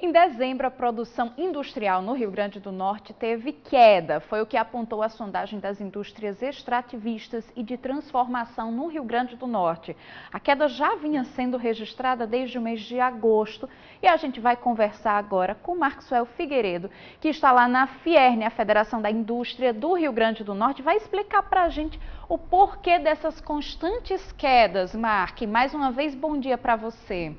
Em dezembro, a produção industrial no Rio Grande do Norte teve queda. Foi o que apontou a sondagem das indústrias extrativistas e de transformação no Rio Grande do Norte. A queda já vinha sendo registrada desde o mês de agosto e a gente vai conversar agora com Maxwell Figueiredo, que está lá na Fierne, a Federação da Indústria do Rio Grande do Norte, vai explicar para a gente o porquê dessas constantes quedas. Mark, mais uma vez, bom dia para você.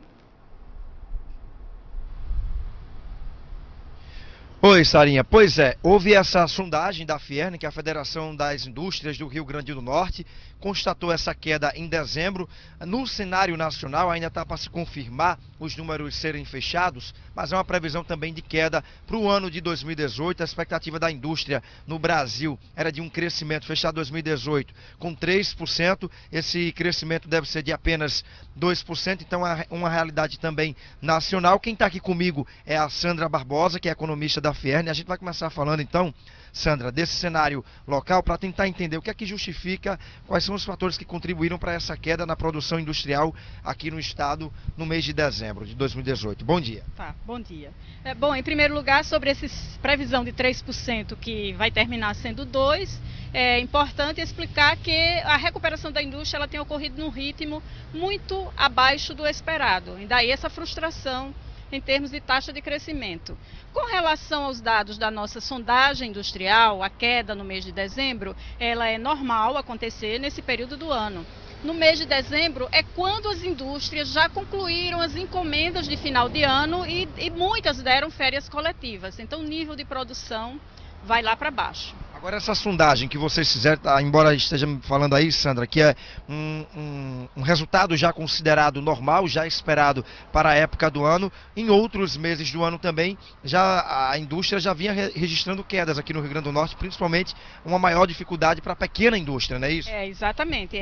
Oi, Sarinha. Pois é, houve essa sondagem da Fierne, que é a Federação das Indústrias do Rio Grande do Norte, constatou essa queda em dezembro. No cenário nacional ainda está para se confirmar os números serem fechados, mas é uma previsão também de queda para o ano de 2018. A expectativa da indústria no Brasil era de um crescimento fechado 2018 com 3%. Esse crescimento deve ser de apenas 2%, então é uma realidade também nacional. Quem está aqui comigo é a Sandra Barbosa, que é economista da Fierne. A gente vai começar falando então, Sandra, desse cenário local para tentar entender o que é que justifica, quais são os fatores que contribuíram para essa queda na produção industrial aqui no estado no mês de dezembro de 2018. Bom dia. Tá, bom dia. Bom, em primeiro lugar, sobre essa previsão de 3% que vai terminar sendo 2%, é importante explicar que a recuperação da indústria ela tem ocorrido num ritmo muito abaixo do esperado. E daí essa frustração em termos de taxa de crescimento. Com relação aos dados da nossa sondagem industrial, a queda no mês de dezembro, ela é normal acontecer nesse período do ano. No mês de dezembro é quando as indústrias já concluíram as encomendas de final de ano e muitas deram férias coletivas. Então o nível de produção vai lá para baixo. Agora essa sondagem que vocês fizeram, embora esteja falando aí, Sandra, que é um resultado já considerado normal, já esperado para a época do ano, em outros meses do ano também, já a indústria já vinha registrando quedas aqui no Rio Grande do Norte, principalmente uma maior dificuldade para a pequena indústria, não é isso? Exatamente.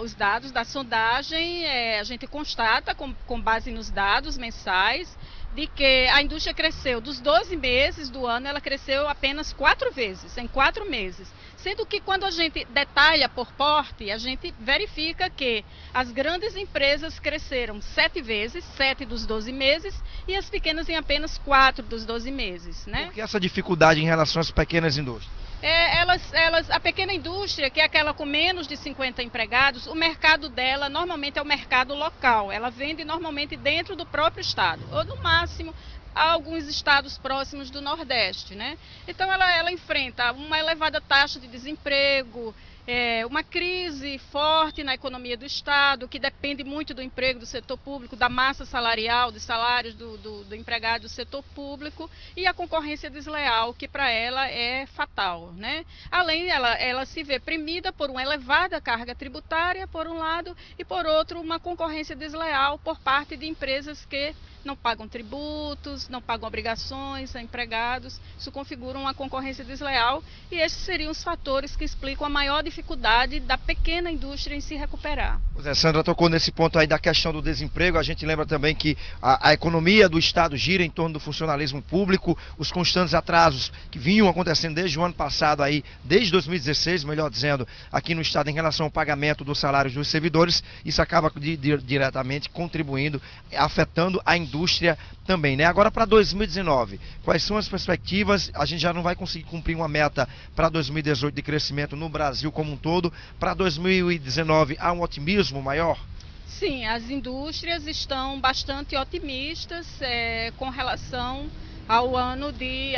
Os dados da sondagem, a gente constata com base nos dados mensais, de que a indústria cresceu, dos 12 meses do ano, ela cresceu apenas 4 vezes, em 4 meses. Sendo que quando a gente detalha por porte, a gente verifica que as grandes empresas cresceram 7 vezes, 7 dos 12 meses, e as pequenas em apenas 4 dos 12 meses. Né? Por que essa dificuldade em relação às pequenas indústrias? A pequena indústria, que é aquela com menos de 50 empregados, o mercado dela normalmente é o mercado local. Ela vende normalmente dentro do próprio estado, ou no máximo alguns estados próximos do Nordeste, né? Então ela enfrenta uma elevada taxa de desemprego, uma crise forte na economia do estado, que depende muito do emprego do setor público, da massa salarial, dos salários do empregado do setor público, e a concorrência desleal, que para ela é fatal, né? Além, ela se vê premida por uma elevada carga tributária, por um lado, e por outro, uma concorrência desleal por parte de empresas que não pagam tributos, não pagam obrigações a empregados. Isso configura uma concorrência desleal, e esses seriam os fatores que explicam a maior dificuldade da pequena indústria em se recuperar. Pois é, Sandra tocou nesse ponto aí da questão do desemprego. A gente lembra também que a economia do estado gira em torno do funcionalismo público, os constantes atrasos que vinham acontecendo desde o ano passado aí, desde 2016, melhor dizendo, aqui no estado em relação ao pagamento dos salários dos servidores. Isso acaba diretamente contribuindo, afetando a indústria também, né? Agora para 2019, quais são as perspectivas? A gente já não vai conseguir cumprir uma meta para 2018 de crescimento no Brasil como um todo. Para 2019 há um otimismo maior? Sim, as indústrias estão bastante otimistas com relação ao ano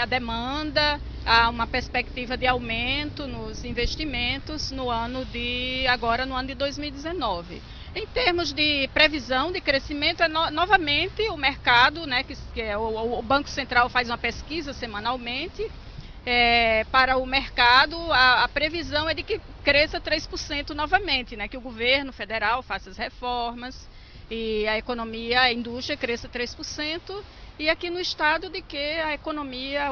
a demanda, há uma perspectiva de aumento nos investimentos agora no ano de 2019. Em termos de previsão de crescimento, novamente o mercado, né, o Banco Central faz uma pesquisa semanalmente. Para o mercado, a previsão é de que cresça 3% novamente, né, que o governo federal faça as reformas e a economia, a indústria cresça 3%, e aqui no estado de que a economia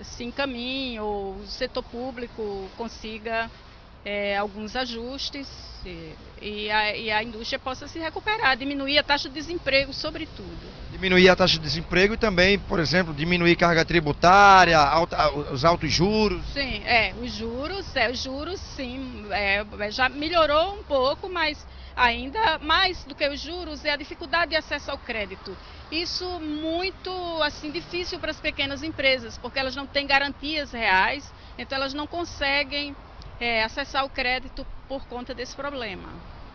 se encaminhe, ou o setor público consiga alguns ajustes e a indústria possa se recuperar, diminuir a taxa de desemprego, sobretudo. Diminuir a taxa de desemprego e também, por exemplo, diminuir carga tributária, os altos juros. Sim, os juros sim, já melhorou um pouco, mas ainda mais do que os juros é a dificuldade de acesso ao crédito. Isso muito assim difícil para as pequenas empresas, porque elas não têm garantias reais, então elas não conseguem acessar o crédito por conta desse problema.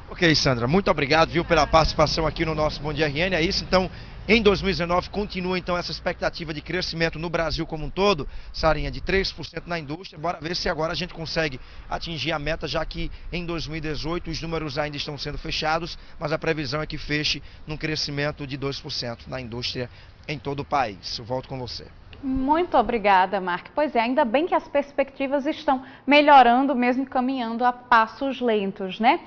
Ok, Sandra, muito obrigado, viu, pela participação aqui no nosso Bom Dia RN. É isso, então, em 2019 continua então essa expectativa de crescimento no Brasil como um todo, Sarinha, de 3% na indústria. Bora ver se agora a gente consegue atingir a meta, já que em 2018 os números ainda estão sendo fechados, mas a previsão é que feche num crescimento de 2% na indústria em todo o país. Eu volto com você. Muito obrigada, Mark. Pois é, ainda bem que as perspectivas estão melhorando, mesmo caminhando a passos lentos, né?